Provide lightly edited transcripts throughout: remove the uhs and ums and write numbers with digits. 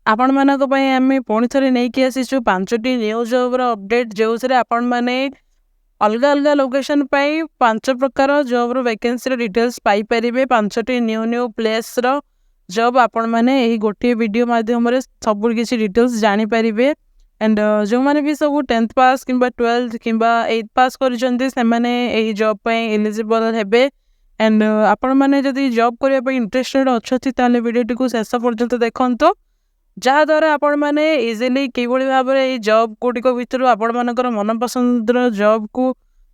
आपण मानक पई आमे पुणी थरे नेकी आसीछु 5टी न्यू जॉब रो अपडेट जोउसरे आपण माने अलग अलग लोकेशन पाई 5 प्रकार जॉब रो वैकेंसी रो डिटेल्स पाई परिबे 5टी न्यू न्यू प्लेस रो जॉब आपण माने एही गोटे वीडियो माध्यम रे सब किछि डिटेल्स जानि परिबे एंड जो माने भी सब 10th पास किंबा 12th किंबा 8th पास करिसंती से माने एही जॉब पई एलिजिबल हेबे एंड आपण माने जदी जॉब करिया पई इंटरेस्टेड अछथि ताले वीडियो टिकु शेष पर्यंत देखंतो जहाँद्वारा आपण मैंने इजिली किभली भाव में जॉब गुड़िक भितर आपण मानकर मनपसंदर जॉब को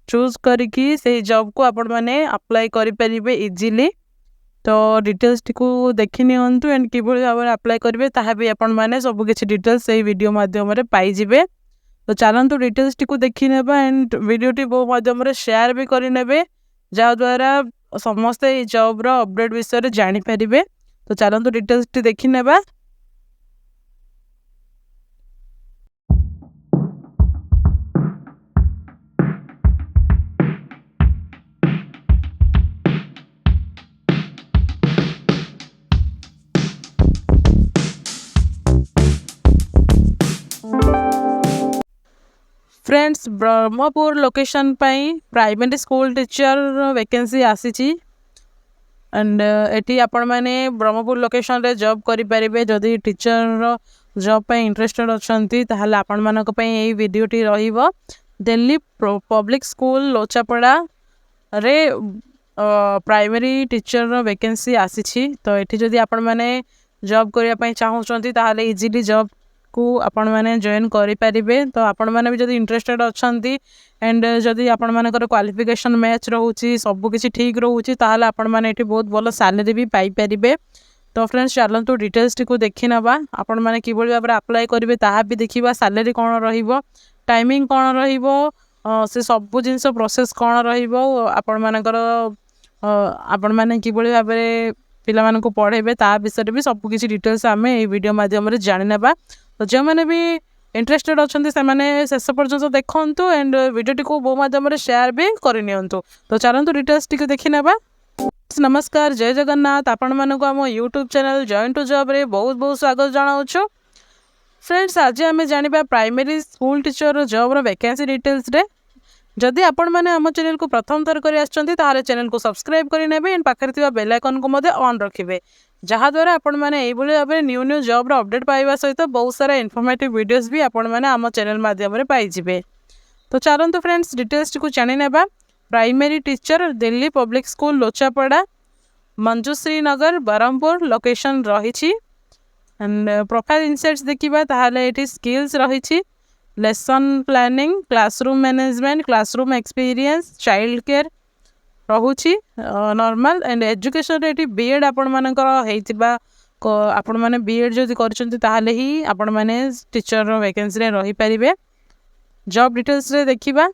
चूज करिकी से जॉब को आपण मैंने अप्लाई करें इजिली। तो डिटेल्स टी देखी नियंतु एंड किभली भाव में अप्लाई करेंगे ताहा भी आपण मैंने सब किसी डिटेल्स से वीडियो माध्यम पाइबे। तो चलतु डिटेल्स टी देखी नेबा एंड वीडियोटी बो माध्यम शेयर भी करने जहाँद्वारा समस्ते जॉब रो अपडेट विषय जानी पारे। तो चलतु डिटेल्स टी देखी नेबा। फ्रेंड्स ब्रह्मपुर लोकेशन पाई प्राइमरी स्कूल टीचर वैकेंसी आसी एंड एटी आपण मैंने ब्रह्मपुर लोकेशन रे जॉब करि परिबे। जदि टीचर जॉब पे इंटरेस्टेड अछंती ताहले आपण मानक पई एही वीडियोटी रहिबो। दिल्ली पब्लिक स्कूल लोचापड़ा रे प्राइमरी टीचर वैकेंसी आसी। तो एटी जदि आपण माने जॉब करिया पई चाहउछंती ताहले इजीली जॉब को आपण माने जॉइन करि परिबे। तो आपण माने भी जदि इंटरेस्टेड अछंती एंड जदि आपण मानकर क्वालिफिकेशन मैच रहउची सब किछि ठीक रहउची ताहले आपण माने एटी बहुत भलो सैलरी भी पाई परिबे। तो फ्रेंड्स चलतु डिटेल्स टी देखि नबा आपण माने किबोली भाबरे अप्लाई करिवे ताहा भी देखिबा सैलरी कोन रहिबो टाइमिंग कोन रहिबो से सब जिंस प्रोसेस कोन रहिबो आपण मानकर आपण माने किबोली भाबरे पिला मानको पढेबे ता विषय भी सब किछि डिटेल्स आमे ए वीडियो माध्यम रे जानि नेबा। तो जो मैंने भी इंटरेस्टेड अच्छा से मैंने शेष पर्यटन देखु एंड वीडियो को बो माध्यम शेयर भी करनियंतु। तो चलतु डिटेल्स टी देखी नेबा। नमस्कार जय जगन्नाथ आपण मानक आम YouTube channel join to job रे बहुत बहुत स्वागत जनाऊँ। फ्रेंड्स आज आम जानिबा प्राइमरी स्कूल टीचर जॉब रो वैकेंसी डिटेल्स रे। जदि आपण माने आम चैनल को प्रथम थर करी आछंती ताहाले चैनल को सब्सक्राइब करि नेबे एंड पाखरे थिबा बेल आइकन को मधे ऑन रखिबे जहाँद्वारा आपण मैंने यही भाव न्यू न्यू जॉब रो अपडेट पाइबा सहित बहुत सारा इनफॉर्मेटिव वीडियोस भी आपण मैंने आम चैनल माध्यम पाइबे। तो चलतु फ्रेंड्स डिटेल्स को जानि नेबा। Primary teacher Delhi public school Lochapada Manjushree Nagar Brahmapur location रही एंड प्रोफाइल इनसाइट्स देखिबा ताहाले एठी स्किल्स रही lesson planning classroom management classroom experience child care रहुची नॉर्मल एंड एजुकेशन रे बीएड आपण मानकर हेतिबा आपण माने बीएड जदि करचंती ताहाले ही आपण माने टीचर रो वैकेंसी रे रही परिबे। जॉब डिटेल्स रे देखिबा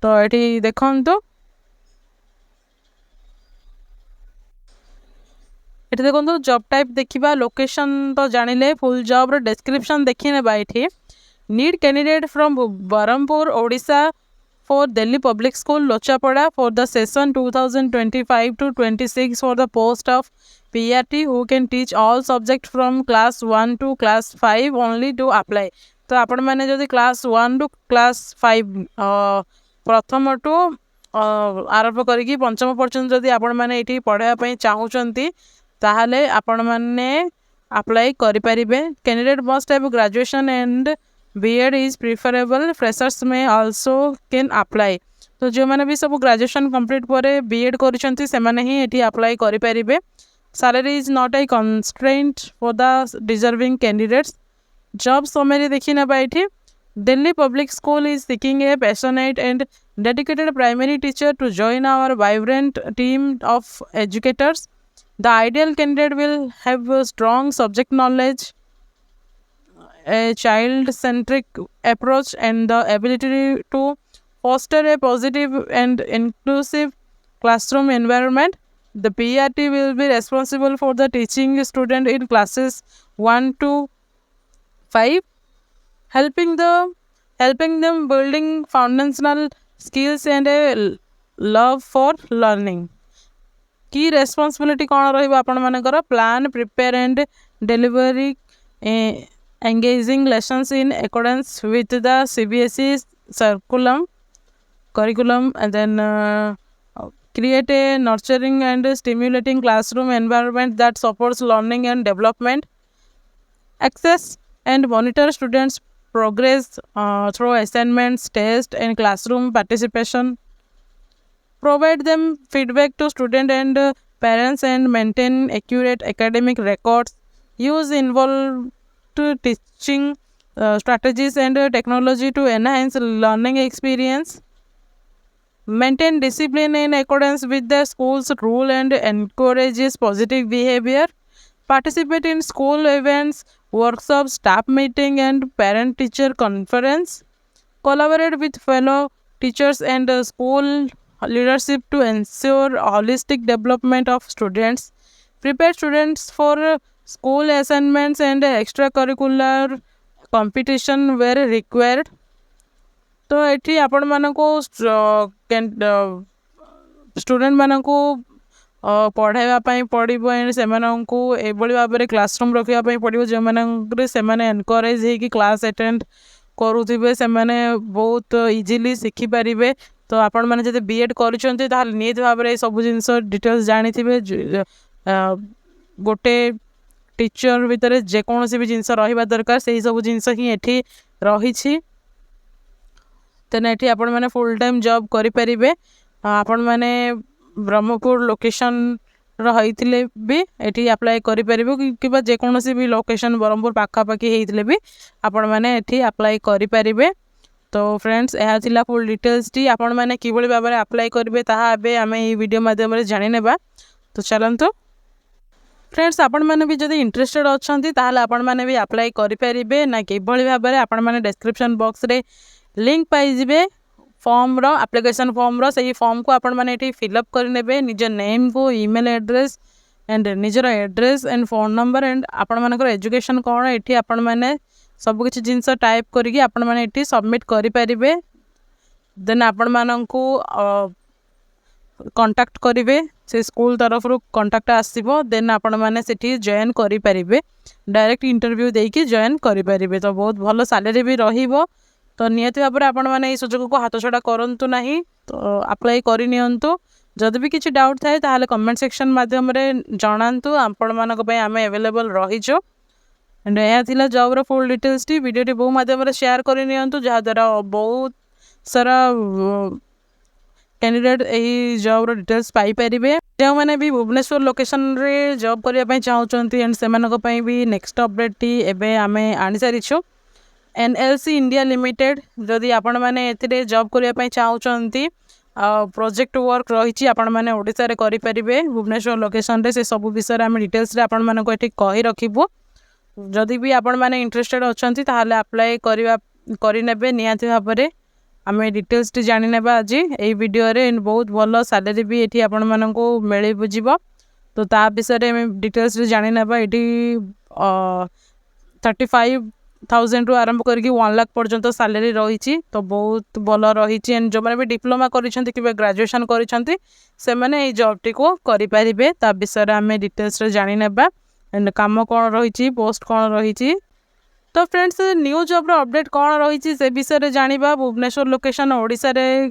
तो एठी देखंतो एठी देखंतो जॉब टाइप देखिबा लोकेशन तो जानिले फुल जॉब रो डिस्क्रिप्शन देखि नेबा। एठी need candidate from Brahmapur Odisha for Delhi Public School Lochapada for the session 2025 to 26 for the post of PRT who can teach all subject from class 1 to class 5 only to apply। तो आपण माने जदि class 1 to class 5 प्रथम to आरंभ करिकी पंचम पर्यंत जदि आपण माने एठी पढ़ाया पई चाहउचंती ताहाले आपण माने अप्लाई करि परिबे। Candidate must have graduation and BEd is preferable freshers may also can apply. तो जो मैंने भी सब ग्रेजुएशन कंप्लीट पर बीएड करिसंती से माने ही एठी अप्लाई करि परिबे। Salary is not a constraint for the deserving candidates. Job summary देखि नेबा। एठी Delhi public school is seeking a passionate and dedicated primary teacher to join our vibrant team of educators. The ideal candidate will have strong subject knowledge a child-centric approach and the ability to foster a positive and inclusive classroom environment. The PRT will be responsible for the teaching student in classes 1 to 5, helping them building foundational skills and a love for learning. की responsibility कौन रहिबो आपण मानकर plan prepare and delivery engaging lessons in accordance with the CBSE curriculum, and then create a nurturing and stimulating classroom environment that supports learning and development. Access and monitor students' progress through assignments, tests, and classroom participation. Provide them feedback to students and parents and maintain accurate academic records. Use involved teaching strategies and technology to enhance learning experience. Maintain discipline in accordance with the school's rule and encourages positive behavior. Participate in school events, workshops, staff meeting, and parent-teacher conference. Collaborate with fellow teachers and school leadership to ensure holistic development of students. Prepare students for school assignments and extracurricular competition where required. तो ये आपण मानक student मानक पढ़ाई पड़ो and से भाव में क्लासरूम रखापी पड़ो जो मैंने एनकरेज हो क्लास अटेंड करुवे से बहुत इजिली शिखिपारे तो आपण मैंने जब बीएड कर निहत भाव में सब जिनस डिटेल्स जानी थे गोटे टीचर भितर जेकोसी भी जिनस रहा दरकार से सब जिनस ही एठी रही तेना ये आपण मैंने फुल टाइम जॉब करें आपण मैंने ब्रह्मपुर लोकेशन रही भी ये अप्लाई करें कि जेकोसी भी लोकेशन ब्रह्मपुर पाखापाखी होते भी आपण मैंने ये अप्लाई करें तो फ्रेंड्स यह थिला फुल डिटेल्स टी आपण मैंने कि भाव में अप्लाई करेंगे ताबे आम ये वीडियो माध्यम जाने तो चलतु फ्रेंड्स आपण मैंने भी जब इंटरेस्टेड अच्छा ताल आपण मैंने भी अप्लाई करें ना कि भाव में आपण मैंने डिस्क्रिप्शन बॉक्स रे लिंक पाइबे फॉर्म रो एप्लिकेशन फॉर्म रो से फॉर्म को आपण मैंने ये फिलअप करने निज नेम को ईमेल एड्रेस एंड निजर address and phone number and आपण मानकर एजुकेशन कौन ये आपण मैंने सब किसी जिनस टाइप करिकी आपण मैंने ये सबमिट करें देन आपण मानक कांटेक्ट करेंगे से स्कूल तरफ कांटेक्ट आसो देन आपण मैंने से जॉइन करें डायरेक्ट इंटरव्यू देकी जॉइन करें तो बहुत भल सैलरी भी रहिबो तो निहत भाव में आपण मैंने सुजोग को हाथ छड़ा करूँ ना तो अप्लाई करनी जदि भी किसी डाउट थाए ताहले कमेंट सेक्शन माध्यम जनातु आपण मानक आम अवेलेबल रहीचु एंड यह थिला job full details T video बहु माध्यम शेयर करनी जहाद्वारा बहुत सारा कैंडिडेट यही जॉब डिटेल्स पाइपर जो मैंने भी भुवनेश्वर लोकेशन रे जॉब करने चाहते एंड से भी नेक्स्ट अपडेट टी एबे आमे आनी सारिछु NLC इंडिया लिमिटेड जदि आपण मैंने ए जॉब करने चाहते प्रोजेक्ट वर्क रही आपण मैंने ओडिशा रे करें भुवनेश्वर लोकेशन रे से सब विषय आम डिटेल्स रे आपण मानक ये कही रखिबु जदि भी आपण मैंने इंटरेस्टेड अच्छा ताहले अप्लाई करने निहाती भाव में आम डिटेल्स टी जानी नेबा आज ये वीडियो रे बहुत भल सैलरी भी ये आपण मानक मिल बुझीब तो ता विषय डिटेल्स जानी नेबा ये 35,000 रु आरंभ करके 1 लाख पर्यंत सैलरी रही तो बहुत भल रही एंड जो मैंने भी डिप्लोमा कर ग्रेजुएशन कर जॉब टी को करें ता विषय आम डिटेल्स जानी नेबा एंड काम कौन रही पोस्ट कौन रही तो फ्रेंड्स न्यू जॉब अपडेट कौन रही से विषय जाना भुवनेश्वर लोकेशन ओडिशा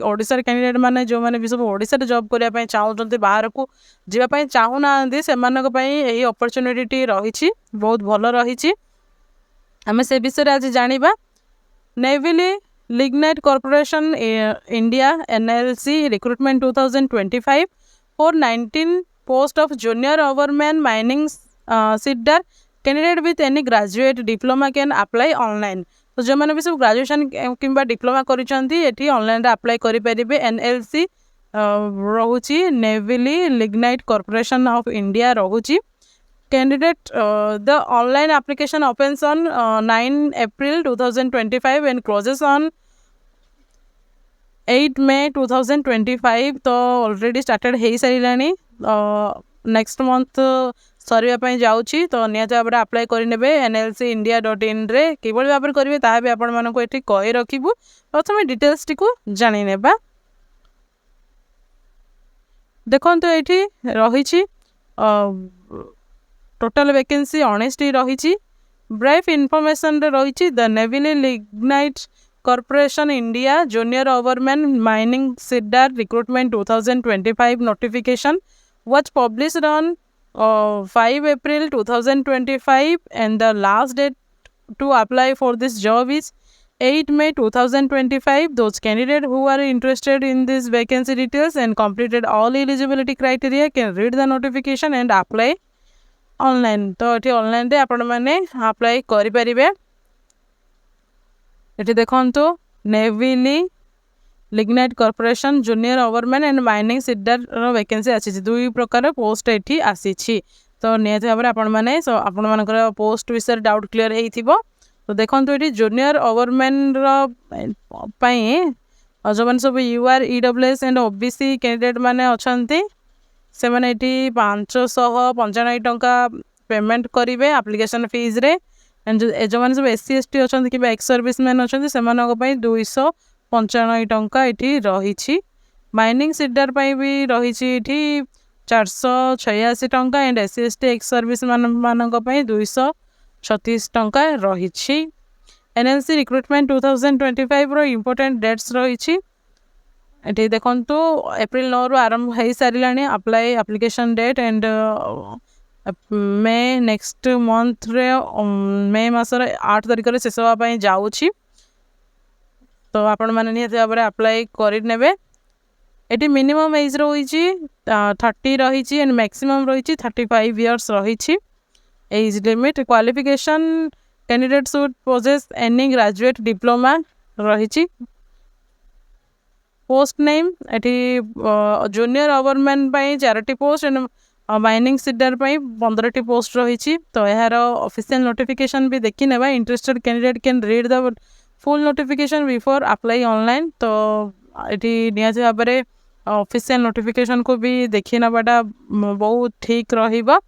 ओडिशा कैंडिडेट मैंने जो मैंने भी सब ओडिशा जॉब करने चाहते बाहर को जावाई चाहूना से यही अपॉर्चुनिटी रही बहुत भल रही आम से विषय आज जाना Neyveli lignite corporation India NLC recruitment 2025 for 19 post of junior overman mining sirdar candidate with any graduate diploma can apply online तो जो मैंने भी सब ग्रेजुएशन कि डिप्लोमा करी ऑनलाइन अप्लाई करें NLC रोची Neyveli lignite corporation of India रोची candidate the online application opens on 9 April 2025 and closes on 8 May 2025 तो ऑलरेडी स्टार्टेड हो सारे नेक्स्ट मंथ सरीवाई जाऊँगी तो निहत भाव में अप्लाई करेंगे NLC-India.in रे कि भाव में करेंगे ताहा भी आपण मानक ये कही रखिबु प्रथम डिटेल्स टी को जानी नेबा देखो ये रही टोटल वैकेंसी 19 रही ब्राइफ इनफॉरमेशन रही the Neyveli lignite corporation India junior overman mining sirdar recruitment 2025 notification was published on 5 April 2025 and the last date to apply for this job is 8 May 2025. Those candidates who are interested in this vacancy details and completed all eligibility criteria can read the notification and apply online. तो ये online रे आपण माने apply करि परिबे ये देखंतु Neyveli lignite corporation junior overman and mining sirdar रो वैकेंसी आसी दुई प्रकार पोस्ट एठी आसी तो नियत भाव आपण माने सो आपण मानकर पोस्ट विषय डाउट क्लियर हेइथिबो तो देखंतु ये जूनियर ओवरमैन रो पई जो मैंने सब UR EWS and OBC candidate माने अछंती से मैंने ये 595 टंका पेमेंट करेंगे एप्लिकेशन फीस रे एंड जो मैंने सब एससी एसटी अच्छा कि एक्स सर्विसमैन अच्छा से 295 टंका ये रही माइनिंग सीडर भी रही 486 टंका and SC ST ex service मान 236 टंका रही एनएलसी रिक्रुटमेंट 2025 रो इम्पोर्टेंट डेट्स रही ये देखो एप्रिल 9 रु आरंभ हो सारे apply application date and May next month रे मे मासर 8 तारिख रे शेष होगा जाऊँगी तो आपण मैंने निहत भाव अप्लाई करे ये मिनिमम एज रही 30 रही एंड मैक्सिमम रही 35 इयर्स रही age limit qualification candidate should possess any graduate diploma रही पोस्ट नेम ये जूनियर ओवरमैन 4टी पोस्ट एंड माइनिंग सीडर 15टी पोस्ट रही तो यार ऑफिशियल नोटिफिकेशन भी देखी नेबा interested candidate can read the full notification before apply online तो ये निहत भाव में ऑफिशियल नोटिफिकेशन को भी देखी नेबाटा बहुत ठीक रहिबा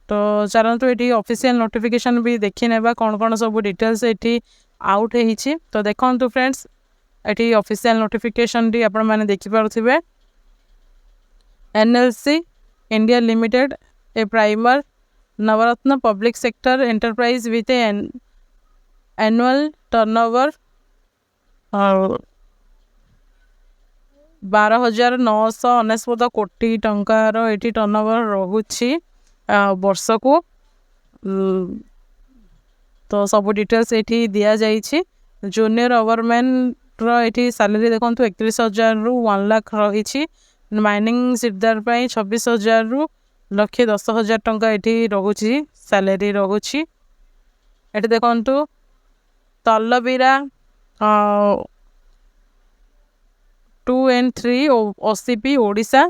तो चलतु ये ऑफिशियल नोटिफिकेशन भी देखी नेबा कौन कौन सब डिटेल्स ये आउट होती तो देखो फ्रेंड्स ये ऑफिशियल नोटिफिकेशन टी आपण माने देखि पारुथिबे NLC India limited a premier Navratna public sector enterprise with an annual turnover 12,999 कोटी टंकार ये टर्नओवर रोची वर्ष को तो सब डिटेल्स ये दिया जाइए जूनियर ओवरमैन ये सैलरी देखो 31,000 रु 1 लाख रही माइनिंग सीडर 26,000 रु 1,10,000 टंका ये रोची सैलरी रोची ये देखो तलबीरा 2 and 3 ओसीपी ओडिशा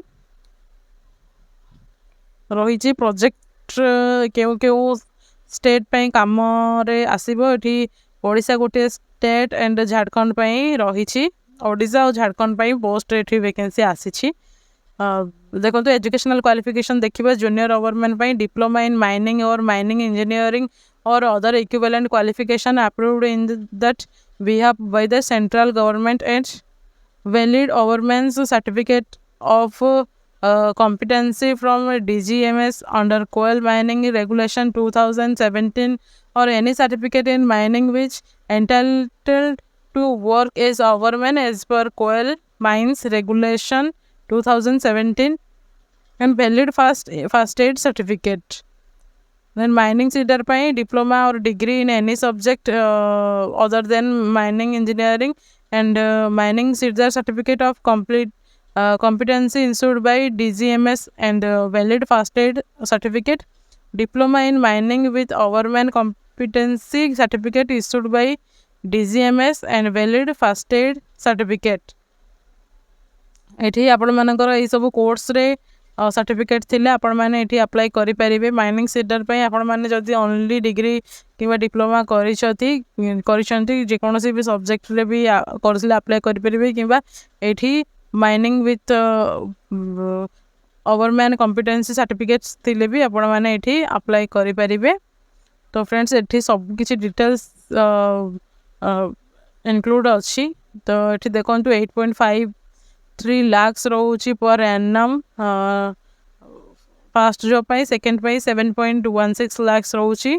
रही प्रोजेक्ट क्यों क्यों स्टेट काम रे आसीबो ये ओडिशा गोटे स्टेट एंड झारखंड रही ओडिशा और झारखंड पोस्ट ये वैकेंसी आसी देखो तो एजुकेशनल क्वालिफिकेशन देखिए जूनियर ओवरमैन डिप्लोमा इन माइनिंग और माइनिंग इंजीनियरिंग और other equivalent qualification approved in that behalf by the central government and valid overman's certificate of competency from DGMS under coal mining regulation 2017 or any certificate in mining which entitled to work as overman as per coal mines regulation 2017 and valid first aid certificate. Then mining seeder pai diploma or degree in any subject other than mining engineering and mining seeder certificate of complete competency issued by DGMS and valid first aid certificate. Diploma in mining with overman competency certificate issued by DGMS and valid first aid certificate. एठी आपण मानकर ए सब course रे certificate थिले आपण माने एठी apply करि परिबे माइनिंग सीडर पय आपण माने जदी ओनली डिग्री किबा डिप्लोमा करिसंती जे कोनोसी भी सब्जेक्ट रे भी करसिले अप्लाई करि परिबे किबा एठी माइनिंग विथ ओवरमैन कॉम्पिटेंसी सर्टिफिकेट्स थिले भी आपण माने एठी अप्लाई करि परिबे. तो फ्रेंड्स एठी सब किछि डिटेल्स इंक्लूड अछि. तो एठी देखंतु 8.5 3 lakhs रोची पर एनम फर्स्ट जॉब पाई सेकंड पाई 7.16 lakhs रोची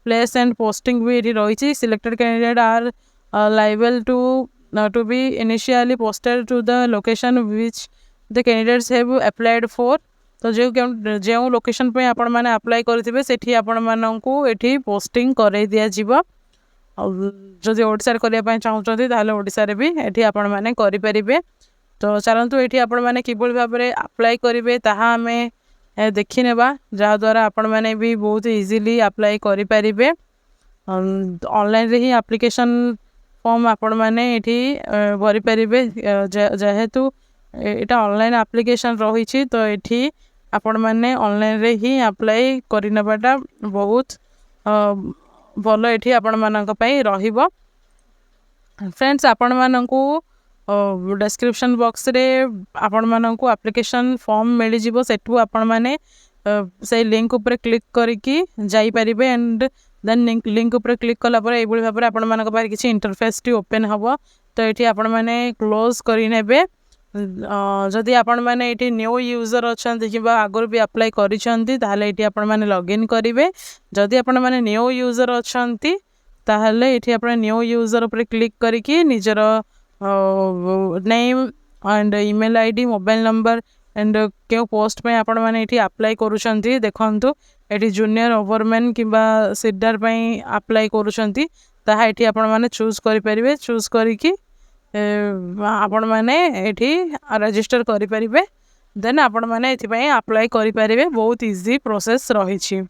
प्लेस एंड पोस्टिंग भी ये रही selected candidate are liable to be initially posted to the location which the candidates have applied for तो जो लोकेशन पे आपण माने अप्लाई करथिबे सेठी आपण माननकू एठी पोस्टिंग करे दिया जिवो जदि ओडिसा रे करिया पय चाहउछथि ताले ओडिसा रे भी एठी आपण माने करि परिबे तो चलंतु एठी आपण माने किबोल भाबरे अप्लाई करिवे ताहा हमें देखि नेबा जा द्वारा आपण माने भी बहुत इजीली अप्लाई करि परिबे ऑनलाइन रे ही एप्लीकेशन फॉर्म आपण माने एठी भरि परिबे जेहेतु एटा ऑनलाइन एप्लीकेशन रही तो एठी आपण माने ऑनलाइन रे ही अप्लाई करि नबाटा बहुत भलो एठी आपण मानक पई रहिबो फ्रेंड्स आपण मानकू डिस्क्रिप्शन बॉक्स रे आपण मानकू एप्लीकेशन फॉर्म मिल जिवो सेठू आपण माने से लिंक ऊपर क्लिक करके जाई परिबे एंड देन लिंक ऊपर क्लिक कला पर एबोली भाबरे आपण मानक पार किछि इंटरफेस टी ओपन हबो तो एठी आपण माने क्लोज करि नेबे जदि आपण माने एठी न्यू यूजर अछंती किबा आगर भी अप्लाई करिसंती ताहाले एठी आपण माने लॉगिन करिवे जदि आपण माने न्यू यूजर अछंती ताहाले एठी आपण न्यू यूजर ऊपर क्लिक करके निजर name and email ID mobile number and क्यों पोस्ट पे आपण माने एठी अप्लाई करूछंती देखंतु एठी जूनियर ओवरमैन किबा सीडर पे अप्लाई करूछंती ताहा एठी आपण माने चूज करि परिबे चूज करिकि आपण माने एठी रजिस्टर करि परिबे देन आपण माने एथि पय अप्लाई करि परिबे बहुत इजी प्रोसेस रही छी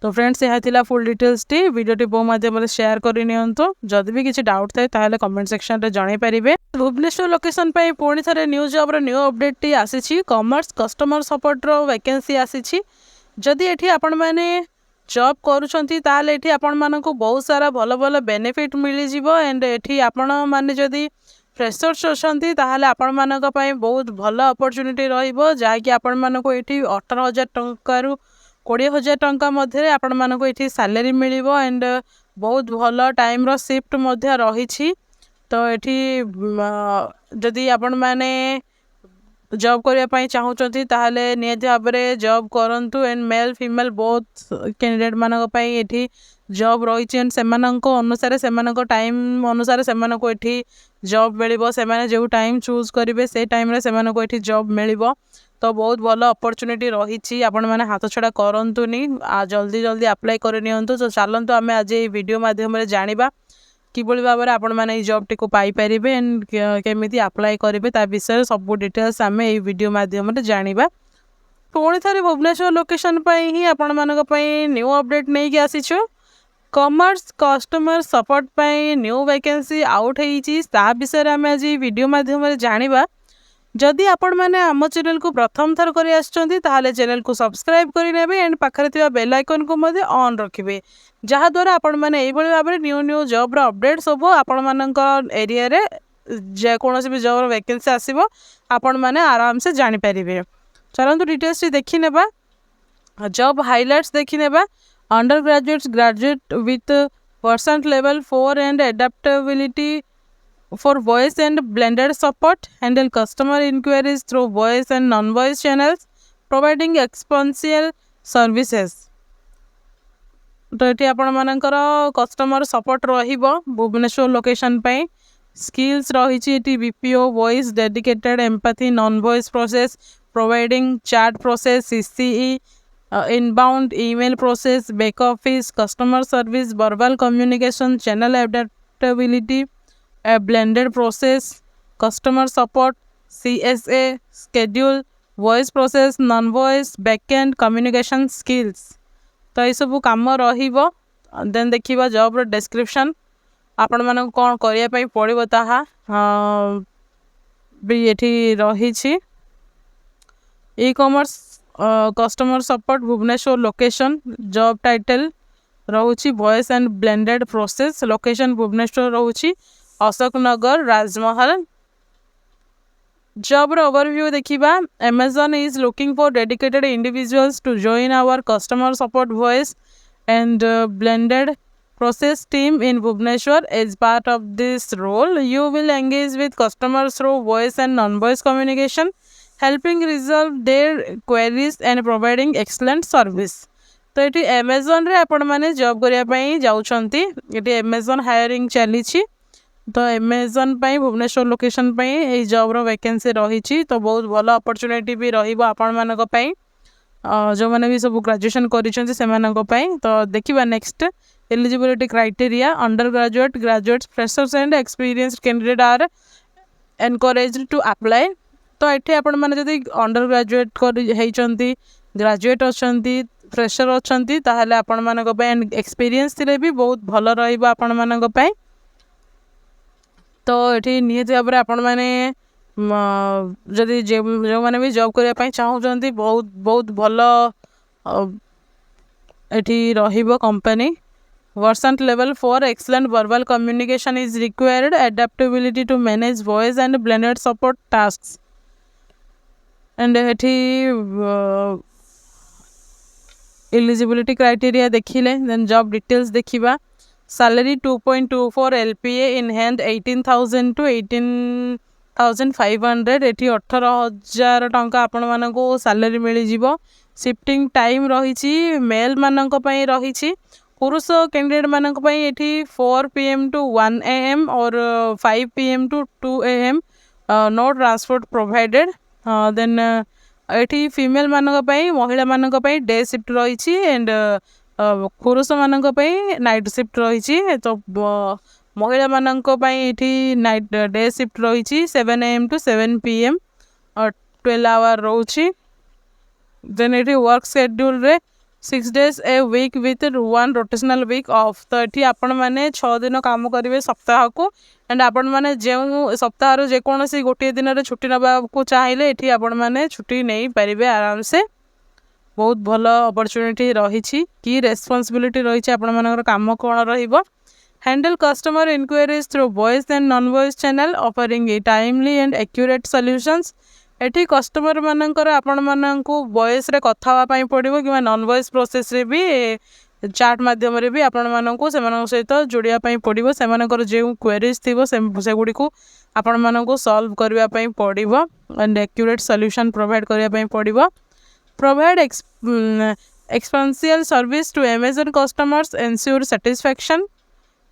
तो फ्रेंड्स यह थिला full details T video T बो माध्यम रे शेयर करि नियंतो जदि भी किछि डाउट थाए ताले कमेंट सेक्शन रे जणाई परिबे भुवनेश्वर लोकेशन पे पुणी थरे न्यू जॉब रो न्यू अपडेट टी आसी छी कॉमर्स कस्टमर सपोर्ट रो वैकेंसी आसी छी जदि एठी आपण माने जॉब करूछंती ताले एठी आपण मानको बहुत सारा भलो भलो बेनिफिट मिली जिवो एंड एठी आपण माने जदि फ्रेशर्स अछंती ताहाले आपण मानक पय बहुत भलो अपॉर्चुनिटी रहिबो जाय कि आपण मानको एठी 18000 टंका रु 20000 टंका मध्ये आपण मानको एठी सैलरी मिलिबो एंड बहुत भलो टाइम रो शिफ्ट मध्ये रही छी तो एठी जदि आपण माने जॉब करिया पय चाहउचंती ताहाले नियति भाबरे जॉब करंतु and male female both candidate मानक पय एठी जॉब रही एंड सेमानक अनुसार सेमानक टाइम अनुसार सेमानक एठी जॉब मिलिबो सेमाने जो टाइम चूज करिवे से टाइम रे सेमानक एठी जॉब मिलिबो तो बहुत भलो अपॉर्चुनिटी रही छी आपण माने हाथ छडा करंतुनी जल्दी जल्दी अप्लाई करि नियंतु तो चलंतु आमे आज ए वीडियो माध्यम रे जानिबा किबोली भाबरे आपण माने ए जॉब टिको पाई परिबे एंड केमिति अप्लाई करिवे ता विषय सब डिटेल्स आमे ए वीडियो माध्यम रे जानिबा पुणी थरे भुवनेश्वर लोकेशन पई ही आपण मानक पई न्यू अपडेट नै कि आसीछु कॉमर्स कस्टमर सपोर्ट पई न्यू वैकेंसी आउट हेइची ता विषय आमे आज ए वीडियो माध्यम रे जानिबा जदि आपण माने आम चैनल को प्रथम थर करि आछंती ताहाले चैनल को सब्सक्राइब करि नेबे एंड पाखरे थिबा बेल आइकन को मध्ये ऑन रखिबे जहा द्वारा आपण माने एई बळी भाबरे न्यू न्यू जॉब रो अपडेट सब आपण मानक एरिया रे जे कोनोसी भी जॉब रो वैकेंसी आसीबो आपण माने आराम से जानि परिबे चलंतु डिटेल्स देखि नेबा जॉब हाइलाइट्स देखि नेबा under graduates graduate with percent level 4 and adaptability for voice and blended support, handle customer inquiries through voice and non-voice channels, providing exponential services. तो ये आपण मानकर कस्टमर सपोर्ट रहिबो भुवनेश्वर लोकेशन पे स्किल्स रही BPO voice dedicated empathy non voice process providing chat process CCE inbound email process back office customer service verbal communication channel adaptability a blended process customer support CSA schedule voice process non voice backend communication skills तो ये सब काम रहिबो then देखिबा job रो description आपण मानक कोन करिया पई पड़िबो ताहा भी एठी रही छी e commerce customer support Bhubaneswar location job title रहउची voice and blended process location Bhubaneswar रहउची अशोक नगर राजमहल जॉब ओवरव्यू देखिबा Amazon is looking for dedicated individuals to join our customer support voice and blended process team in Bhubaneswar. As part of this role, you will engage with customers through voice and non-voice communication, helping resolve their queries and providing excellent service. तो ये Amazon रे आपण माने job करिया पई जाउछंती ये Amazon hiring चली तो Amazon पाई भुवनेश्वर लोकेशन पाई ए जॉब रो वैकेंसी रही तो बहुत भल अपॉर्चुनिटी भी रहिबो आपण मानक पाई जो मैंने भी सब ग्रेजुएशन करें तो देखा next eligibility criteria under graduate graduates freshers and experienced candidate are encouraged to apply तो ये आपण मैंने जदि अंडर ग्रेजुएट होती ग्रेजुएट अच्छा फ्रेशर अच्छा ताहले आपण मानक एक्सपीरियंस थिले भी बहुत भल रहिबो आपण मानक पई तो ये निहती भाव आपण मैंने जदि जो मैंने भी जॉब करने चाहूँगी बहुत बहुत भल ये रहिबो company versant level 4 excellent verbal communication is required adaptability to manage voice and blended support tasks and eligibility criteria देखिले देन जॉब डिटेल्स देखिबा salary 2.24 LPA in hand 18,000 to 18,500 एटी 18,000 टंका आपण मानको सैलरी मिल जिवो शिफ्टिंग टाइम रही मेल मानक पई रही पुरुष कैंडिडेट मानक पई एटी 4 PM to 1 AM और 5 PM to 2 AM no transport provided then एटी फीमेल मानक पई महिला मानक पई डे शिफ्ट रही एंड पुरुष मानक पई नाइट शिफ्ट रही तो महिला मानक पई एठी नाइट डे शिफ्ट रही 7 AM to 7 PM और 12 आवर रोची देन एठी वर्क शेड्यूल रे 6 days a week with 1 rotational week off तो ये आपण मैंने 6 दिन काम करेंगे सप्ताह को एंड आपण मैंने जो सप्ताह जेकोसी गोटे दिन में छुट्टी नवा को चाहिए ये आपण मैंने छुट्टी नहीं पारे आराम से बहुत भल अपॉर्चुनिटी रही कि रेस्पॉन्सिबिलिटी रही आपण मानकर काम कौन रहिबो handle customer inquiries through voice and non voice channel offering a timely and accurate solutions एटी कस्टमर मानकर आपण माननकु वॉइस रे कथा पई पड़िबो कि नॉन वॉइस प्रोसेस रे भी चैट माध्यम रे भी आपण माननकु सेमान सहित जोड़िया पई पड़िबो सेमानकर जे क्वेरीज थिबो से गुडी को आपण माननकु सॉल्व करबा पई पड़िबो एंड एक्यूरेट सॉल्यूशन प्रोवाइड करबा पई पड़िबो provide exponential service to Amazon customers, ensure satisfaction,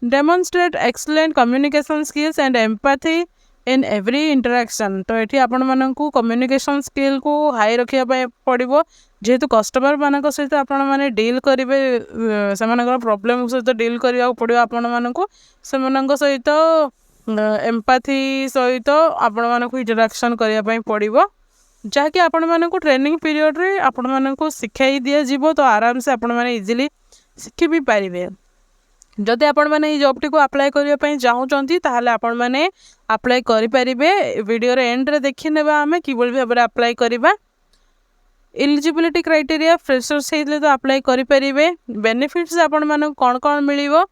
demonstrate excellent communication skills and empathy in every interaction तो ये आपण मानकु कम्युनिकेशन स्किल को हाई रखिया पड़िबो जेहेतु कस्टमर मानक सहित आपण माने डील करिवे सेमानकर प्रॉब्लम सहित डील करिया पड़िबो आपण मानकु सेमानक सहित एम्पैथी सहित आपण मानकु इंटरेक्शन करिया पड़िबो जहाँकि आपण मानकु ट्रेनिंग पीरियड रे आपण मानकु सिखाई दिया जीवो तो आराम से आपण माने इजीली सिखि भी पारिबे जदि आपण माने जॉब टी को अप्लाई करिया पई चाहूचंती ताहाले आपण माने अप्लाई करि परिबे वीडियो रे एंड रे देखि नेबा हमें किबोल भाबरे अप्लाई करिबा एलिजिबिलिटी क्राइटेरिया फ्रेशर्स हेले तो अप्लाई करि परिबे बेनिफिट्स आपण मानकु कोन कोन मिलिबो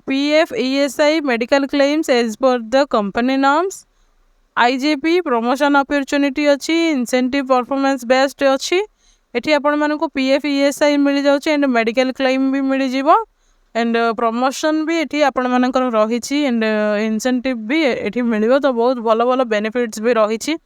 PF ESI medical claims as per the company norms IJP promotion opportunity अच्छी इंसेंटिव परफॉर्मेंस बेस्ड अच्छी एटी आपण मानकु PF ESI मिल जाउची एंड मेडिकल क्लेम भी मिल जिवो एंड प्रमोशन भी एटी आपण मानकर रही एंड इंसेंटिव भी एटी मिलिबो तो बहुत भल भल बेनिफिट्स भी रही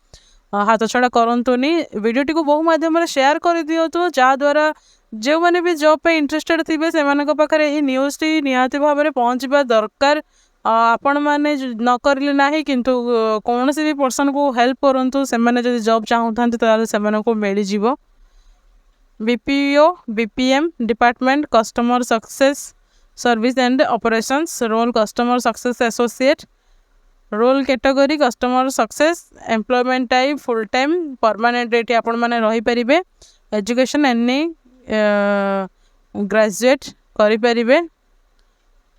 हाथ छड़ा करंतुनी वीडियो टी को बहु माध्यम रे शेयर कर दियो तो जा द्वारा जो माने भी जॉब पे इंटरेस्टेड थिबे सेमानक पाखरे एही न्यूज़ टी निहाती भाव में पहुँचबा दरकार आपण मैंने न करिले नाही किंतु कौन से भी पर्सन को हेल्प करंतु से माने जदि जॉब चाहूथांती तो सेमाने को मिली जिवो BPO BPM department customer success service and operations role customer success associate role category customer success employment type full time permanent rate आपण माने रही परिबे एजुकेशन एनी ग्रेजुएट करि परिबे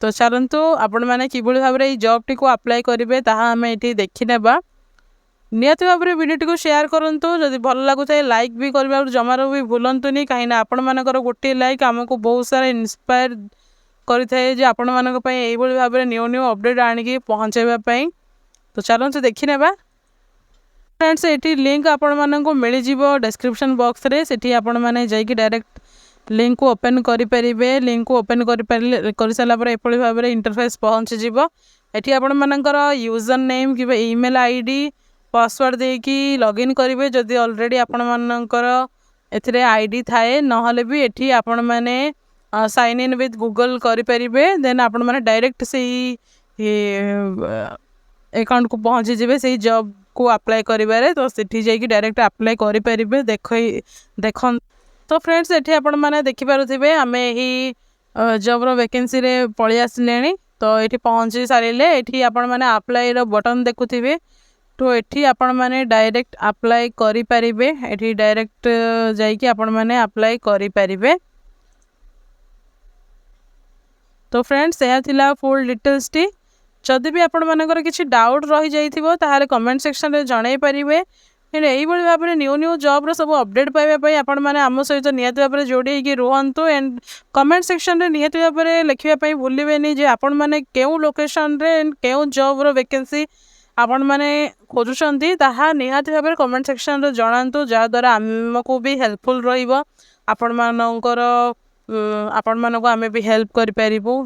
तो चलतु आपण मैंने किभली भाव में जॉब टी को अप्लाई करेंगे ताहा आम ये देखी नेबा निहती भाव में वीडियो टी को शेयर करूँ जदि भल लगुए लाइक भी करवा जमार भी भूलतुनि कहीं आपण मानकर गोटे लाइक आमको बहुत सारा इन्स्पायर करें आपण मानक भाव में न्यू न्यू अपडेट आणिकी पहुँचाइवाई तो चलतु देखी नेबा फ्रेंड्स ये लिंक आपण मानक मिल जाव डिस्क्रिप्शन बॉक्स रे सेठी आपण माने जाइकी डायरेक्ट लिंक को ओपन करें लिंक को ओपन कर सारापर एपरी भाव में इंटरफेस पहुँची एटी आपण मानकर यूजर नेम कि ईमेल आईडी पासवर्ड देकी लॉगिन करेंगे जदि ऑलरेडी आपण मानकर एथिरे आईडी थाए नहले भी एठी आपण माने साइन इन विथ गूगल करें देन आपण माने डायरेक्ट से अकाउंट को पहुँची जाए से जॉब को अप्लाई करें तो सेठी जाइए डायरेक्ट अप्लाई करें देख तो फ्रेंड्स एठी आपण माने देखि पारुथिबे आमे ही जॉब रो वैकेंसी रे पळि आसलेनी तो एठी पहुँची सारे एठी आपण माने अप्लाई रो बटन देखुथिबे तो एठी आपण माने डायरेक्ट अप्लाई करि परिबे एठी डायरेक्ट जाइए आपण माने अप्लाई करि परिबे। तो फ्रेंड्स यह थिला फुल डिटेल्स टी जदि भी आपण मानकर किसी डाउट रही जाइथिबो ताहाले कमेंट सेक्शन रे जणाई परिबे यही भाव में न्यू न्यू जॉब रो सब अपडेट पाइबा आपण मैंने आम सहित निहत भाव में जोड़ी होगी रुहतु एंड कमेंट सेक्शन रे निहत भाव में लिखापी भूलें जे आपण मैंने केउ लोकेशन रे केउ जॉब रो वैकेंसी आपण मैंने खोजुंट ताहा निहत भाव में कमेंट सेक्शन रे जणातु जहाँद्वारा आमको भी हेल्पफुल रहिबो आपण मानकर आपण मानको आमे भी हेल्प करि परिबो।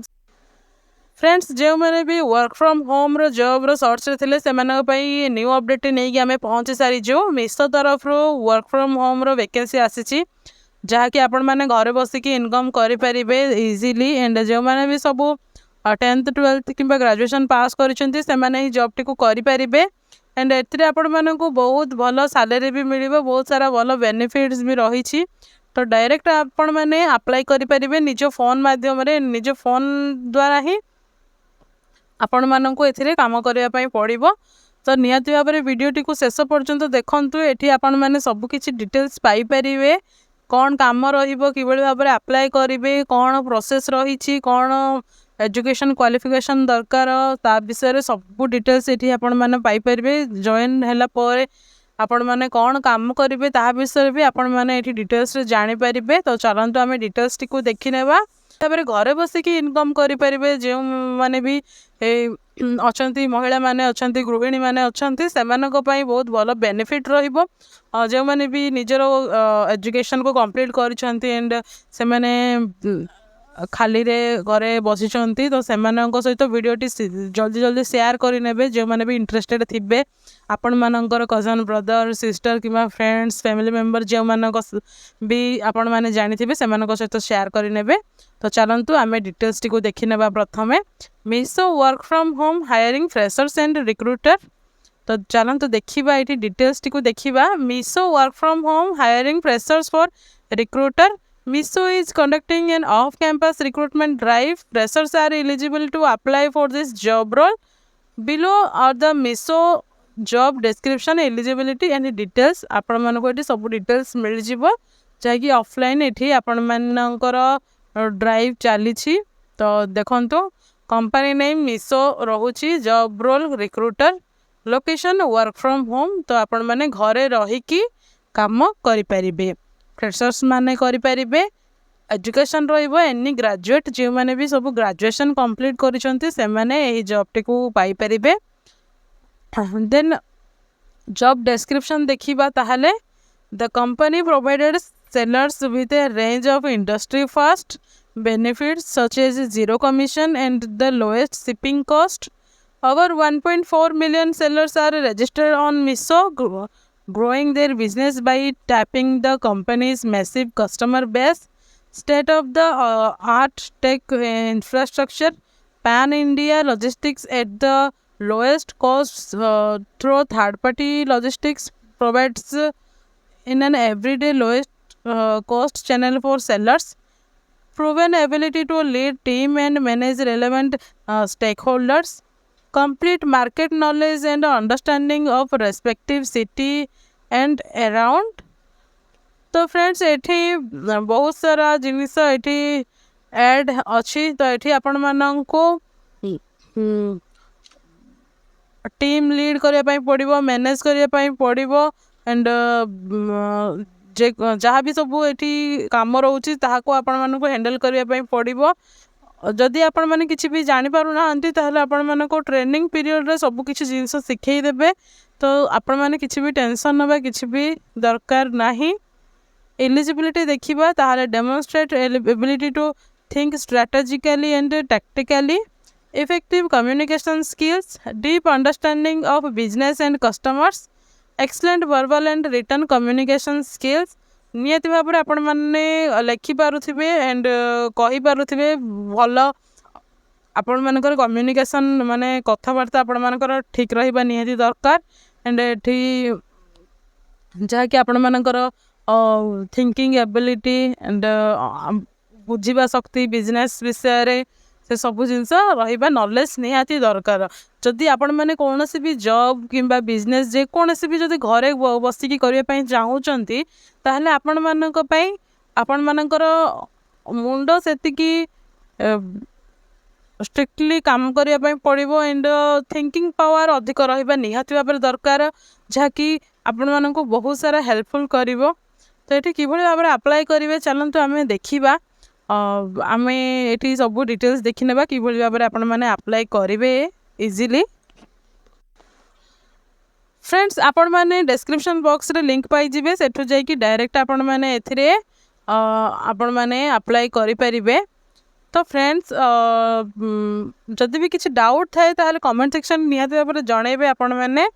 फ्रेंड्स जो मैंने भी वर्क फ्रॉम होम रो जॉब रो सर्च रे थिले सेमानक पई न्यू अपडेट नहीं कि आमे पहुँची सारी जो मिशो तरफ रो वर्क फ्रॉम होम रो वैकेंसी आसी जहाँकि आपण माने घरे बसिकी इनकम करि परिबे इजीली एंड जो मैंने भी सब 10th 12th कि ग्रेजुएशन पास करिसेंती सेमाने ही जॉब टी को करि परिबे एंड एथिरे आपण मानकु बहुत भलो सैलरी भी मिलिबो बहुत सारा भलो बेनिफिट्स भी रही छी तो डायरेक्ट आपण माने अप्लाई करि परिबे निज फोन माध्यम रे निज फोन द्वारा ही आपण मानकु एथिरे काम करिया पई पड़िबो तो निहाती भाव में वीडियोटी को शेष पर्यंत देखंतु एठी आपण माने सब किछि डिटेल्स पाई परिबे कौन काम रहिबो किबेले भाव में अप्लाई करिवे कौन प्रोसेस रही छी कौन एजुकेशन क्वालिफिकेशन दरकार ता विषय रे सब डिटेल्स एठी आपण माने पाई परिबे जॉइन हैला परे आपण माने कौन काम करिवे ता विषय भी आपण माने एठी डिटेल्स रे जानि परिबे तो चलंतु आमे डिटेल्स टी को देखि नेबा तापर घरे बसिकी इनकम करि परिबे जे माने भी अछंती महिला माने अछंती गृहिणी माने अछंती सेमानक पई बहुत भलो बेनिफिट रहिबो जे माने भी निजरो एजुकेशन को कंप्लीट करिसंती एंड से माने खाली रे घरे बसिचंती तो सेमानक सहित वीडियोटी जल्दी जल्दी शेयर करि नेबे जे माने भी इंटरेस्टेड थिबे आपण मानकर कजन ब्रदर सिस्टर किमा फ्रेंड्स फैमिली मेंबर जे मानक भी आपण माने जानिथिबे सेमानक सहित शेयर करि नेबे। तो चलंतु आमे डिटेल्स टी को देखि नेबा प्रथमे Meesho work from home hiring freshers and recruiter तो चलंतु देखिबा एटी डिटेल्स टी को देखिबा Meesho work from home hiring freshers for recruiter Miso is conducting an off-campus recruitment drive. Freshers are eligible to apply for this job role. Below are the Miso job description, eligibility and details. आपण मानको एठी सब details मिल जिवो जाकी offline एठी आपण मानकर drive चली छी तो देखंतो कंपनी नेम मिसो रहुची job role recruiter location work from home तो आपण माने घरे रही की काम करि परिबे फ्रेशर्स माने करि परिबे एजुकेशन रहिबो एनी ग्रेजुएट जे माने भी सब ग्रेजुएशन कंप्लीट करिसंती से माने एही जॉब टी को पाई परिबे। देन जॉब डिस्क्रिप्शन देखिबा ताहाले the company provided sellers with a range of industry first benefits such as zero commission and the lowest shipping cost. Over 1.4 million sellers are registered on Miso, growing their business by tapping the company's massive customer base, state-of-the-art tech infrastructure, pan-India logistics at the lowest cost through third-party logistics provides in an everyday lowest cost channel for sellers, proven ability to lead team and manage relevant stakeholders, complete market knowledge and understanding of respective city and around. तो friends एठी बहुत सारा जिनिस एठी add अच्छी तो एठी आपण माननको टीम लीड करिया पई पड़िबो मैनेज करिया पई पड़िबो एंड जे जहाँ भी सब एठी काम रोची ताहाको आपण मानको हैंडल करिया पई पड़िबो जदि आपण माने किछि भी जानि पारु नाहंती ताहले आपण मानको ट्रेनिंग पीरियड रे सब किछि जिंस सिखै देबे तो आपण माने किछि भी टेंशन नबा किछि भी दरकार नाही। एलिजिबिलिटी देखिबा ताहाले demonstrate ability to think strategically and tactically, effective communication skills, deep understanding of business and customers, excellent verbal and written communication skills. नियति भाव में आपण मैंने लिखिपारे एंड कही पारे भल आपण मानकर कम्युनिकेशन माने कथबार्ता आपण मानकर ठीक रहिबा नियति दरकार। एंड एठी जहाँकि आपण मानकर थिंकिंग एबिलिटी एंड बुझिबा शक्ति बिजनेस विषय रे से सब जिनस रहिबा नॉलेज निहाती दरकार। जदि आपण माने कोनोसी भी जॉब किंबा बिजनेस जे कोनोसी भी जदि घरे बसिकी करिया पई चाहूचंती ताहले आपण मानक पई आपण मानकर मुंड सेतिकी स्ट्रिक्टली काम करिया पई पड़िबो एंड थिंकिंग पावर अधिक रहिबा निहाती भाव दरकार, जहाँकि आपण मानक बहुत सारा हेल्पफुल करिवो। तो ये किभली भाव में अप्लाई करेंगे चलतु आम देखा आम ये सब डिटेल्स देखी ना कि भाव में आपण मैंने अप्लाई करेंगे इजिली। फ्रेंड्स आपण मैंने डिस्क्रिप्शन बॉक्स रे लिंक पाइबे सेठु जाइए डायरेक्ट आपण मैंने एथिरे आपण मैंने अप्लाई करें। तो फ्रेंड्स जदि भी किसी डाउट थाए ताहले कमेंट सेक्शन निहाती भाव में जनइबे आपण मैंने।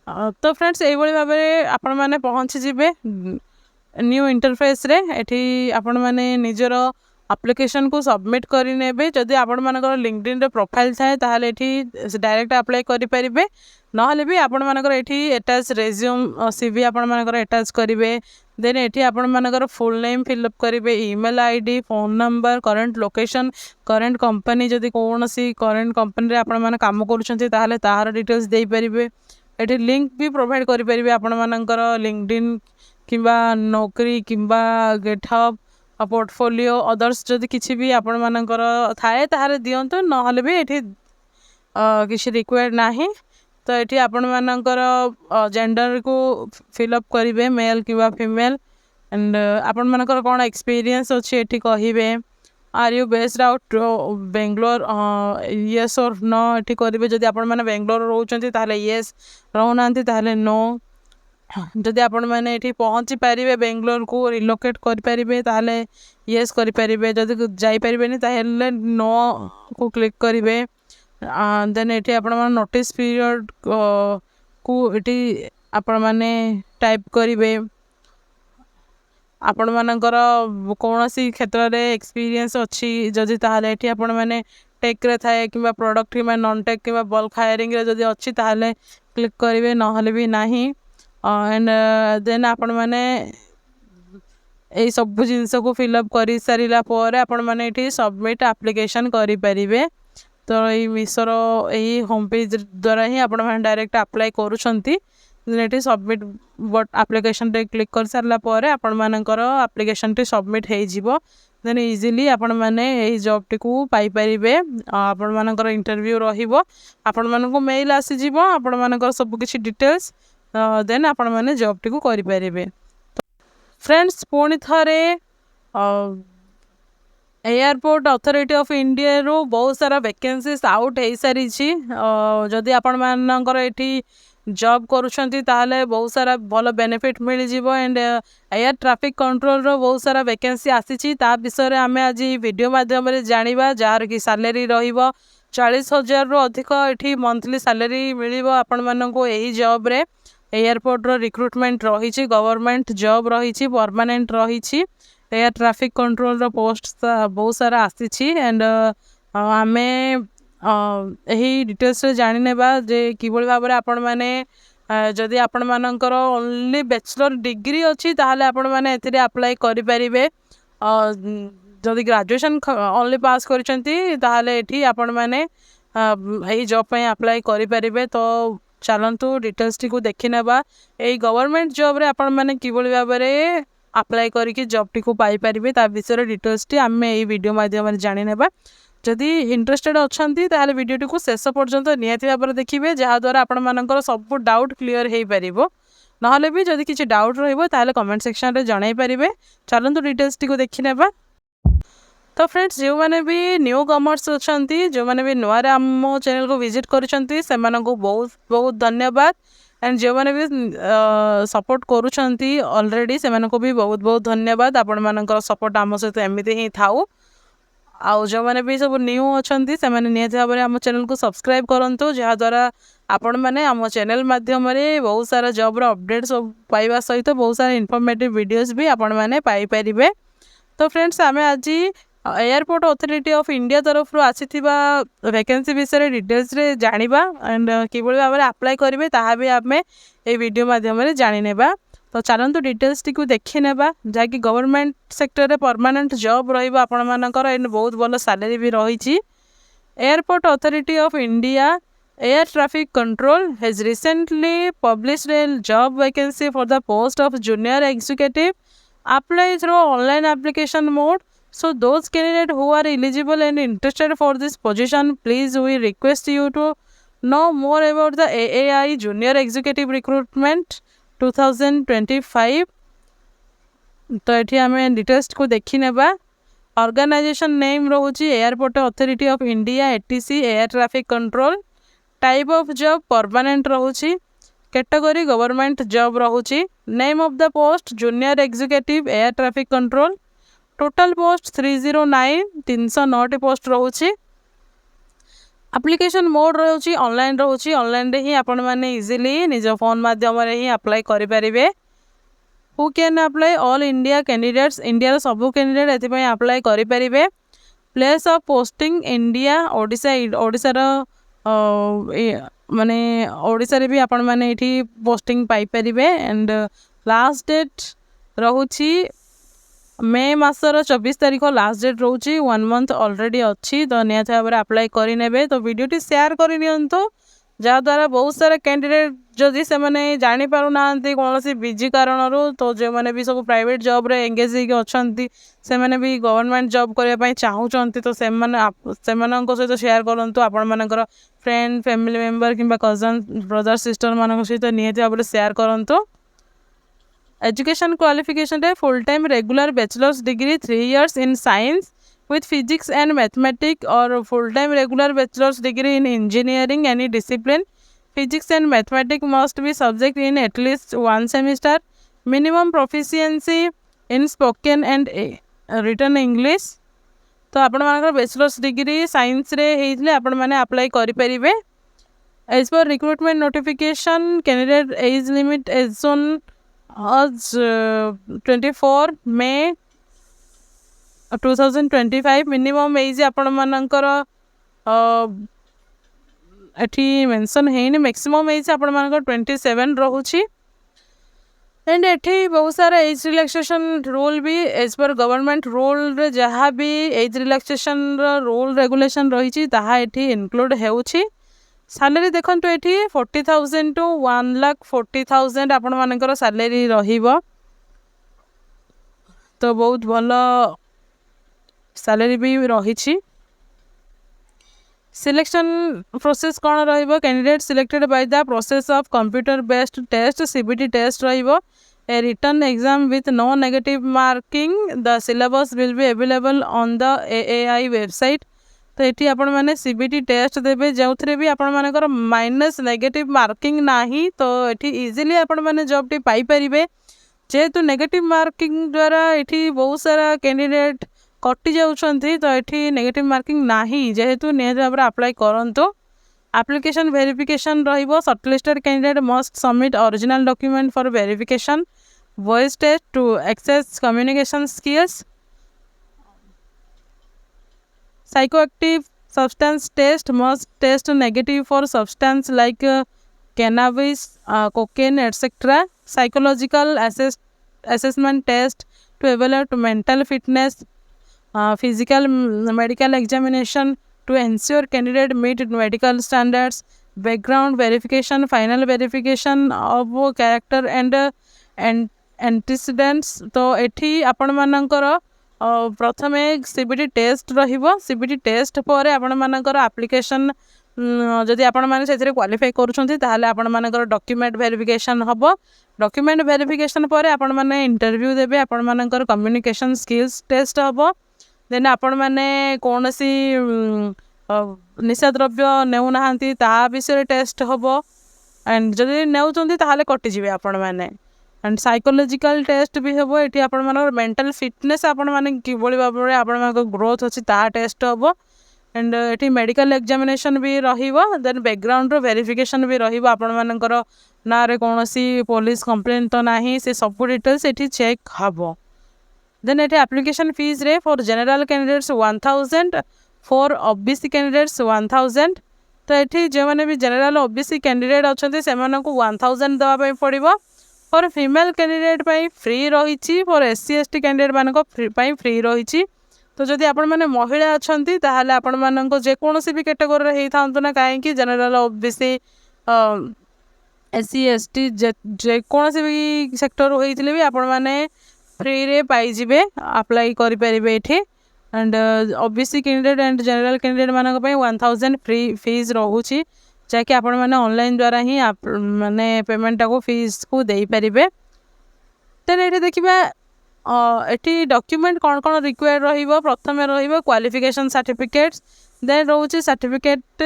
तो फ्रेंड्स यही भाव में आपण मैंने पहुँची जिबे न्यू इंटरफेस रे। एठी आपण माने निजर एप्लिकेशन को सबमिट करि नेबे। जदि आपण मानकर लिंक्डइन रे प्रोफाइल थाए ताहले एठी डायरेक्ट अप्लाई करि परिबे, नहले भी आपण मानकर एठी अटैच रेज्यूम सीवी आपण मानकर अटैच करिवे। देन एठी आपण मानकर फुल नेम फिलअप करिवे, email ID, phone number, current location, current company जदि कोनोसी करंट कंपनी रे आपण माने काम करूछंती ताहले ताहार डिटेल्स देई परिबे। एठी लिंक भी प्रोवाइड करि परिबे आपण मानकर लिंक्डइन किंबा नौकरी किंबा गेटहब पोर्टफोलियो अदर्स जदि किसी भी आपण मानकर थाए ताहारे दियंतु, नहले भी एठी किसी रिक्वायर्ड नाही। तो एठी आपण मानकर जेंडर को फिलअप करिवे, मेल किंबा फीमेल, एंड आपण मानकर कोन एक्सपीरियंस अछि एठी कहिबे। Are you based out Bangalore, yes और नो एठी करिवे। जदि आपण माने बेंगलोर रहउचंती ताहले येस, रहउनांती ताहले नो। जदि आपण मैंने ये पहुँची पारे बेंगलोर को रिलोकेट करें ताहले येस करें, जदि जापरेनि ताहले नो को क्लिक करेंगे। देन ये आपण नोटिस पीरियड को ये आपण मैंने टाइप करेंगे। आपण मानकर कौन सी क्षेत्र में एक्सपीरियंस अच्छी जदि ताहले ये आपण मैंने टेक रे थाए कि प्रोडक्ट कि नॉन टेक कि बल्क हायरिंग रे जदि अच्छी ताहले क्लिक करेंगे, नहले भी नहीं। एंड देन आपण मैंने यही सब जिनस को फिलअप कर सारा पर आपण मैंने ये सबमिट एप्लिकेशन करें। तो ये मिशोर यही होम पेज द्वारा ही आपण मैंने डायरेक्ट अप्लाई करुँच। ये सबमिट बट एप्लिकेशन रे क्लिक कर सारा पर आपण मानकर एप्लिकेशन टी सबमिट हो। देन इजिली आपण मैंने यही जॉब टी को पाई परिबे। आपण मानकर इंटरव्यू रहिबो, आपण मानको मेल आसी जिवो, आपण मानकर सब किछि डिटेल्स देन आपण मैंने जॉब टी को करि परिबे। फ्रेंड्स पुणी थरे एयरपोर्ट अथॉरिटी ऑफ इंडिया रो बहुत सारा वैकेंसीज आउट हो सारी। जदि आपण मानकर एठी जॉब करुछंती ताहले बहुत सारा भल बेनिफिट मिल जिवो। एंड एयर ट्रैफिक कंट्रोल रो बहुत सारा वैकेंसी आसीची, ता विषय रे आमे आज वीडियो माध्यम रे जानिबा। जार की सैलरी रहिबो 40,000 रो अधिक एठी मंथली सैलरी मिलिबो आपण मानको। एही जॉब रे एयरपोर्ट रो रिक्रुटमेंट रही, गवर्नमेंट जॉब रही, परमानेंट रही। एयर ट्रैफिक कंट्रोल रो पोस्ट बहुत सारा आसी। एंड आमे यही डिटेल्स रे जानि नेबा जे किबोल भाव में आपण माने जदि आपण मानकर ओनली बैचलर डिग्री अच्छी ताहले आपण माने एथिरे अप्लाई करि परिबे। जदि ग्रेजुएशन ओनली पास करिसेंती ताहले एठी आपण माने यही जॉब पे अप्लाई करि परिबे। तो चलतु डिटेल्स टी को देखि नेबा। यही गवर्नमेंट जॉब रे आपण माने किबोल भाव में अप्लाई करके जॉब टी को पाई परिबे ता विषय डिटेल्स टी आमे यही वीडियो माध्यम रे जानि नेबा। जदि इंटरेस्टेड अच्छी ताहले वीडियो को शेष पर्यंत निहाती भाव में देखिए, जहाँद्वारा आपण मानकर सब डाउट क्लियर हो पार। नहले भी जदि किसी डाउट रहिबो ताहले कमेंट सेक्शन रे जणाई पारिबे। चलतु डिटेल्स टी को देखि नेबा। तो फ्रेंड्स जो मैंने भी न्यू कमर्स अच्छी, जो मैंने भी नुआ आम चैनल को विजिट करिसेंती सेमानकु बहुत बहुत धन्यवाद। एंड जो मैंने भी सपोर्ट करुँच ऑलरेडी से भी बहुत बहुत धन्यवाद। आपण मानकर सपोर्ट आम सहित एमती ही थाऊ। आउ जो मैंने भी सब न्यू अच्छा से निहत भाव में आम चैनल को सब्सक्राइब करूँ, जहाँद्वारा आपण मैंने आम चैनल माध्यम बहुत सारा जॉब अपडेट सब पाइबा सहित बहुत सारा इनफॉर्मेटिव वीडियोस भी आपण मैंने पाइपर। तो फ्रेंड्स आम आज एयरपोर्ट अथॉरिटी ऑफ इंडिया तरफ आसीथिबा वैकेंसी विषय डिटेल्स रे जानिबा एंड किभଳି भाबरे अप्लाई करिवे ताहा भी आमे ए वीडियो माध्यम रे जानि नेबा। तो चलतु डिटेल्स टी को देखि नेबा, जहाँकि गवर्नमेंट सेक्टर रे परमानेंट जॉब रहिबा आपण मानकर एंड बहुत भल सैलरी भी रही। Airport authority of India air traffic control has recently published a job vacancy for the post of junior executive. Apply through online application mode. So those candidates who are eligible and interested for this position, please we request you to know more about the AAI Junior Executive Recruitment 2025. तो ये आम details को देखी नेबा। Organisation name रोची airport authority of India ATC air traffic control. Type of job permanent रोची। Category government job रोची। Name of the post junior executive air traffic control. Total post 309 309 post रोची। एप्लिकेशन मोड रोची online रोची। Online रे ही आपण माने easily निज फोन माध्यम रे ही अप्लाई करि परिबे। Who can apply all India candidates, India सबु कैंडिडेट एथि अप्लाई करि परिबे। Place of posting India Odisha, Odisha माने ओडिशा रे भी आपण माने एठी पोस्टिंग पाई परिबे। एंड लास्ट डेट रोची मे मासर 24 तारीख लास्ट डेट रोची। 1 मंथ ऑलरेडी अच्छी। तो निहत भाव में अप्लाई करेंगे। तो वीडियोटी शेयर कर नियंतु, जहाँद्वारा बहुत सारा कैंडिडेट जदि से मैंने जानीपार ना कौन सी बिजी कारण, तो जो मैंने भी सब प्राइवेट जॉब रे एंगेज अच्छा से मैंने भी गवर्नमेंट जॉब करने चाहूँगी, तो से सहित शेयर करूँ। आपण मानकर फ्रेंड फैमिली मेंबर कि कजन ब्रदर सिस्टर मान सहित निहत भाव में शेयर करूँ। एजुकेशन क्वालिफिकेशन रे full time regular bachelors degree 3 years in science with physics and mathematics, और full time regular bachelor's degree in engineering any discipline. Physics and mathematics must be subject in at least 1 semester. Minimum proficiency in spoken and written English. तो आपण मानकर bachelors degree science रे हेइथले आपण माने apply करि परिबे। As per recruitment notification candidate age limit as on 24 May 2025। Minimum age आपण मानकर एठी मेंशन हेनी। मैक्सिमम एज आपण मानकर 27 रोची। एंड एठी बहुत सारा एज रिलैक्सेशन रूल भी एज पर गवर्नमेंट रूल रे जहाँ भी एज रिलैक्सेशन रूल रेगुलेशन रही ताहा एठी इनक्लूड हेउची। सैलरी देखो ये 40,000 to 1,40,000 आपण मानकर सैलरी रहिबो। तो बहुत भल सैलरी भी रही। सिलेक्शन प्रोसेस कौन रहिबो? Candidate selected by the process of computer based test CBT test रहिबो। A written exam with no negative marking. The syllabus will be available on the AAI website. तो ये आपण मैंने CBT टेस्ट देवे जो भी आपण मानकर माइनस नेगेटिव मार्किंग नाही, तो ये इजिली आपण मैंने जॉब टी पाई परिबे। जेहेतु नेगेटिव मार्किंग द्वारा ये बहुत सारा कैंडिडेट कटि जाउछंती, तो ये नेगेटिव मार्किंग नाही, जेहेतु निहत भाव में अप्लाई करंतो। एप्लिकेशन वेरिफिकेशन रहिबो। Shortlisted candidate must submit original document for verification. Voice test to access communication skills. Psychoactive substance test must test negative for substance like cannabis, cocaine, etc. Psychological assessment test to evaluate mental fitness. Physical medical examination to ensure candidate meet medical standards. Background verification, final verification of character and antecedents. तो एठी आपण मानकर प्रथमे CBT test रहिबो। CBT test पर आपण मानकर application जदि आपण माने सेथिरे क्वालिफाई करूछंती ताहाले आपण मानकर डॉक्यूमेंट वेरिफिकेशन हबो। डॉक्यूमेंट वेरिफिकेशन पर आपण माने इंटरव्यू देबे। आपण मानकर कम्युनिकेशन स्किल्स टेस्ट हबो। देन आपण माने कोनसी निशा द्रव्य नेउ नाहंती ता विषय टेस्ट हबो। एंड जदि नेउचंती ताहाले कटिजिबे आपण माने एंड साइकोलॉजिकल टेस्ट भी हेबो एठी आपण मानकर मेंटल फिटनेस आपण माने किबोली भाबरे आपण मानकर ग्रोथ अछि ता टेस्ट हेबो एंड एठी मेडिकल एग्जामिनेशन भी रहिबो देन बैकग्राउंड रो वेरिफिकेशन भी रहिबो आपण मानकर ना रे कोनोसी पुलिस कंप्लेंट तो नाही से सब डिटेल्स एठी चेक हबो देन एठी एप्लिकेशन फीस रे for general candidates 1000 for OBC candidates 1000 तो एठी जे माने भी जनरल ओबीसी कैंडिडेट अछंती से माने को 1000 दवा पई पड़िबो फॉर फीमेल कैंडिडेट पाई फ्री रही फॉर एससी एसटी कैंडिडेट मान फ्री रही तो जदि आपण मैंने महिला अच्छा ताहले आपण मानक जेकोसी भी कैटेगोरी होता ना कहीं जनरल ओबीसी एससी एसटी जेकोसी भी सेक्टर होते भी आपण मैंने फ्री रे पाइबे अप्लाई करें ये and OBC candidate and general candidate मानक 1000 फ्री फीस रोचे जहाँकि आपण मैंने ऑनलाइन द्वारा ही माने पेमेंटा को फीस को दे पारे तेन ये देखा ये डॉक्यूमेंट कौन कौन रिक्वायर रहिबो प्रथम रहिबो क्वालिफिकेशन सर्टिफिकेट्स देन रोचे certificate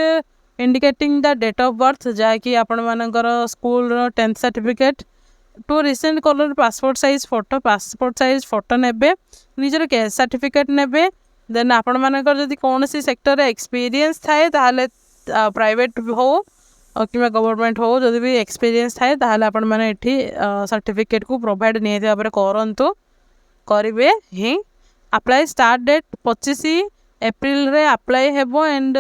indicating the date of birth जहाँकि आपण मानकर school 10th certificate two recent colour passport size photo नेबे निजर कैश सर्टिफिकेट नेबे देन आपण मानकर जदि कौन सी सेक्टर एक्सपीरियंस थाए ताहले प्राइवेट हो कि गवर्नमेंट हो जदि भी एक्सपीरियंस थाए ताहले आपण माने एठी सर्टिफिकेट को प्रोवाइड नियति भाबरे करंतु करिवे ही अप्लाई स्टार्ट डेट 25 एप्रिल रे अप्लाई हेबो एंड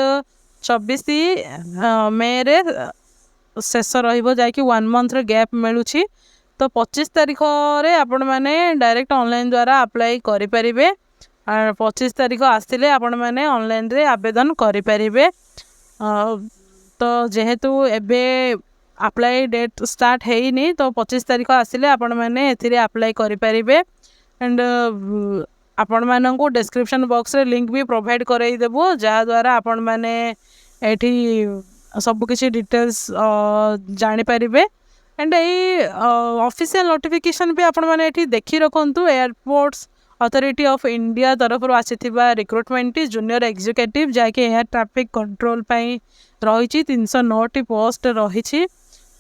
24 मे रे शेष रहिबो जाकि 1 मंथ रे गैप मिलुछि तो 25 तारीख रे आपण माने डायरेक्ट ऑनलाइन द्वारा अप्लाई करि परिबे और 25 तारीख आसिले आपण माने ऑनलाइन रे आवेदन करि परिबे तो जेहेतु एबे अप्लाई डेट स्टार्ट हेनी तो 25 तारीख आसिले आपण माने एथिरे अप्लाई करि परिबे एंड आपण मानन को डिस्क्रिप्शन बॉक्स रे लिंक भी प्रोवाइड करई देबो जहा द्वारा आपण माने एठी सब किछि डिटेल्स जानि परिबे एंड ए ऑफिशियल नोटिफिकेशन भी आपण माने एठी देखि रखंतु एयरपोर्ट्स अथॉरिटी ऑफ इंडिया तरफ आसीथिबा रिक्रुटमेंट जूनियर एग्जीक्यूटिव जाके एयर ट्रैफिक कंट्रोल पाई रही 309 टी पोस्ट रही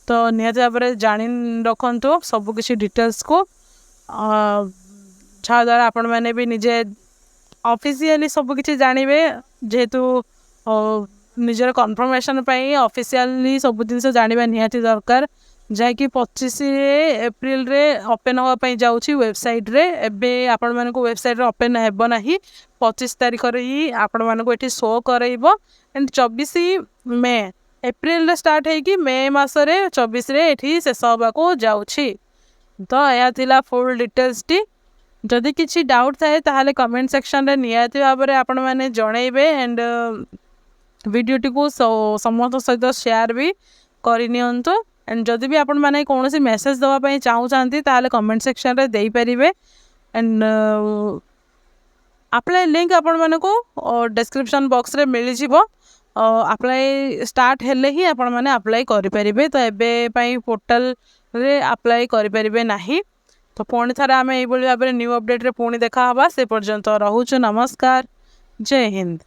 तो निहत भाव में जानी रखु सब किसी डिटेल्स को जहाँ द्वारा आपण मैंने भी निजे ऑफिशियली सब किसी जानवे जेहेतु निजर कन्फर्मेशन ऑफिशियली सब जिन जानवा निहाती दरकार जहाँकि 25 एप्रिल रे ओपन होगा जाऊँगी वेबसाइट रे एबे आपण मानक वेबसाइट रे ओपन हेबो नाही 25 तारीख रे ही आपण मानक एठी शो करइबो एंड 24 मे एप्रिल रे स्टार्ट हेकी मे मास रे 24 रे एठी शेष होबा को जाउछि तो या थिला फुल डिटेल्स टी जदि किछि डाउट थाए ताहाले कमेंट सेक्शन रे नियाती भाबरे आपण माने जणैबे एंड वीडियो टी को समस्त सहित शेयर भी करनियंतो एंड जदि भी आपण माने कौन सी मेसेज दवाई चाहूँगी ताहले कमेंट सेक्शन रे दे पारिबे एंड अप्लाई लिंक आपण माने को डिस्क्रिप्शन बॉक्स रे मिल जिवो अप्लाई स्टार्ट हेले ही आपण माने अप्लाई करि परिबे तो एबे पई पोर्टल रे अप्लाई करि परिबे नाही तो पुणी थरे आमे एई बोली भाबरे न्यू अपडेट रे पुणी देखा हबा से पर्यंत रहूछु नमस्कार जय हिंद।